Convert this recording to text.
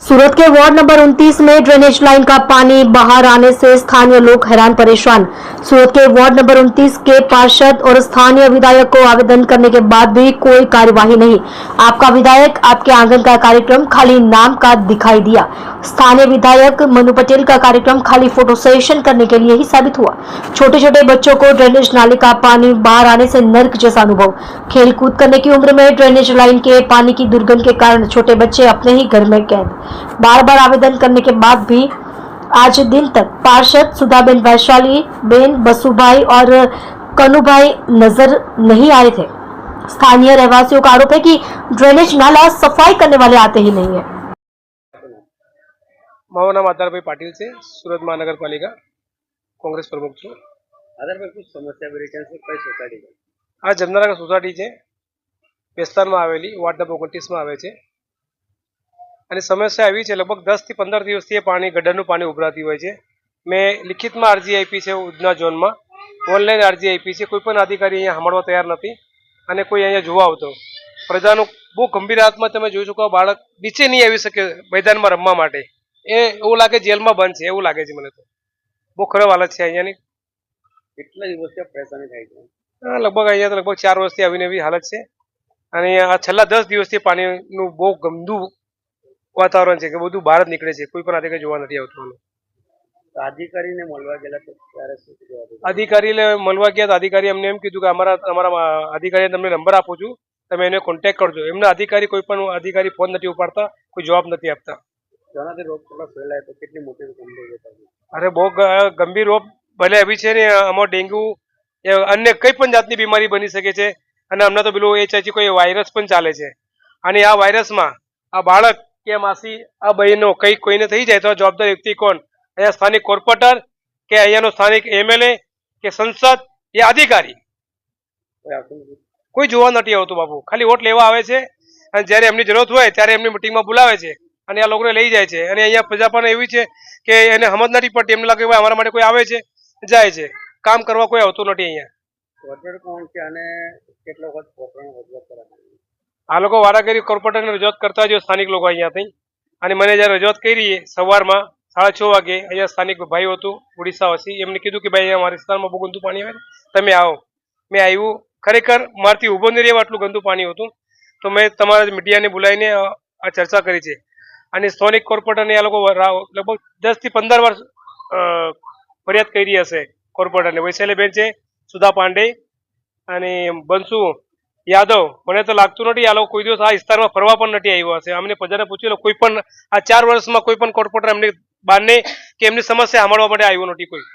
सूरत के ward number 29 में drainage line का पानी बाहर आने से स्थानीय लोग हैरान परेशान। सूरत के वार्ड नंबर 29 के पार्षद और स्थानीय विधायक को आवेदन करने के बाद भी कोई कार्यवाही नहीं। आपका विधायक आपके आंगन का कार्यक्रम खाली नाम का दिखाई दिया। स्थानीय विधायक मनु पटेल का कार्यक्रम खाली फोटो सेशन करने के लिए ही साबित हुआ। छोटे छोटे बच्चों को ड्रेनेज नाले का पानी बाहर आने से नर्क जैसा अनुभव। खेल कूद करने की उम्र में ड्रेनेज लाइन के पानी की दुर्गंध के कारण छोटे बच्चे अपने ही घर में कैद। बार बार आवेदन करने के बाद भी आज दिन तक पार्षद सुधाबेन वैशाली बेन, बसुभाई और कनुभाई नजर नहीं आए थे। स्थानीय रहवासियों का आरोप है कि ड्रेनेज नाला सफाई करने वाले आते ही नहीं है। મારું નામ આધારભાઈ પાટીલ છે, સુરત મહાનગરપાલિકા કોંગ્રેસ પ્રમુખ છું। આધારભાઈ कुछ समस्या भी रिटर्न से कई सोसायटी है। આ જમનાનગર સોસાયટી છે, વિસ્તારમાં આવેલી વાર્ડ નંબર 29 માં આવે છે અને સમસ્યા એવી છે લગભગ 10 થી 15 દિવસથી પાણી ગટરનું પાણી ઉભરાતી હોય છે। મેં લિખિતમાં અરજી આપી છે ઉધના ઝોનમાં, ઓનલાઈન અરજી આપી છે, કોઈ પણ અધિકારી અહીંયા સાંભળવા તૈયાર નથી અને કોઈ અહીંયા જોવા આવતો। પ્રજાનો બહુ ગંભીર હાલતમાં તમે જોઈ શકો, બાળક નીચે નહીં આવી શકે મેદાનમાં રમવા માટે, એ એવું લાગે જેલમાં બંધ છે એવું લાગે છે મને તો। બહુ ખરાબ હાલત છે અહીંયાની। કેટલા દિવસથી પરેશાની થાય છે? લગભગ અહીંયા તો લગભગ 4 વર્ષથી આવીને એવી હાલત છે અને આ છેલ્લા 10 દિવસથી પાણીનું બહુ ગંદુ વાતાવરણ છે કે બધું બહાર જ નીકળે છે, કોઈ પણ અધિકારી જોવા નથી આવતું। અધિકારીને મળવા ગયેલા તો ત્યારે શું કીધું? અધિકારીને મળવા ગયા તો અધિકારી અમને એમ કીધું કે અમારા અધિકારીને તમને નંબર આપું છું, તમે એને કોન્ટેક્ટ કરજો। એમના અધિકારી કોઈ પણ અધિકારી ફોન નથી ઉપાડતા, કોઈ જવાબ નથી આપતા। જેનાથી રોગચાળો ફેલાય તો કેટલી મોટી ગંભીરતા છે? અરે બહુ ગંભીર રોગ ભલે એવી છે ને, આમાં ડેન્ગ્યુ અન્ય કઈ પણ જાતની બીમારી બની શકે છે અને હમણાં તો પેલું HIV કોઈ વાયરસ પણ ચાલે છે અને આ વાયરસમાં આ બાળક કે માસી આ બહેનો કઈ કોઈને થઈ જાય તો જવાબદાર વ્યક્તિ કોણ? અહીંયા સ્થાનિક કોર્પોરેટર કે અહીંયાનો સ્થાનિક MLA કે સંસદ એ અધિકારી કોઈ જોવા નથી આવતું બાપુ। ખાલી વોટ લેવા આવે છે અને જ્યારે એમની જરૂરત હોય ત્યારે એમની મિટિંગમાં બોલાવે છે અને આ લોકોને લઈ જાય છે અને અહીંયા પ્રજા પણ એવી છે કે એને સમજ નથી પડતી, એમને લાગે ભાઈ અમારા માટે કોઈ આવે છે જાય છે, કામ કરવા કોઈ આવતું નથી અહીંયા। કોર્પોરેટર કોણ છે અને કેટલો વખત કોર્પોરેટર રજૂઆત કરાવે? આ લોકો વારાઘડી કોર્પોરેટરને રજૂઆત કરતા જ સ્થાનિક લોકો અહીંયાથી, અને મને જ્યારે રજૂઆત કરી સવારમાં 6:30 વાગે અહીંયા સ્થાનિક ભાઈ હતું ઓડિશાવાસી, એમને કીધું કે ભાઈ અમારા વિસ્તારમાં બહુ ગંદુ પાણી આવે, તમે આવો। મેં આવ્યું, ખરેખર મારથી ઊભો નહીં રહેવા આટલું ગંદુ પાણી હતું, તો મેં તમારા મીડિયાને બોલાવીને આ ચર્ચા કરી છે અને સ્થાનિક કોર્પોરેટરને આ લોકો લગભગ 10 થી 15 વાર ફરિયાદ કરી હશે કોર્પોરેટરને। વૈશાલીબેન છે, સુધા પાંડે અને બંસુ યાદવ, મને તો લાગતું નથી આ લોકો કોઈ દિવસ આ વિસ્તારમાં ફરવા પણ નથી આવ્યો હશે। અમને પ્રજાને પૂછી લો, કોઈ પણ આ 4 વર્ષમાં કોઈ પણ કોર્પોરેટર એમની બહારને કે એમની સમસ્યા સાંભળવા માટે આવ્યો નથી કોઈ।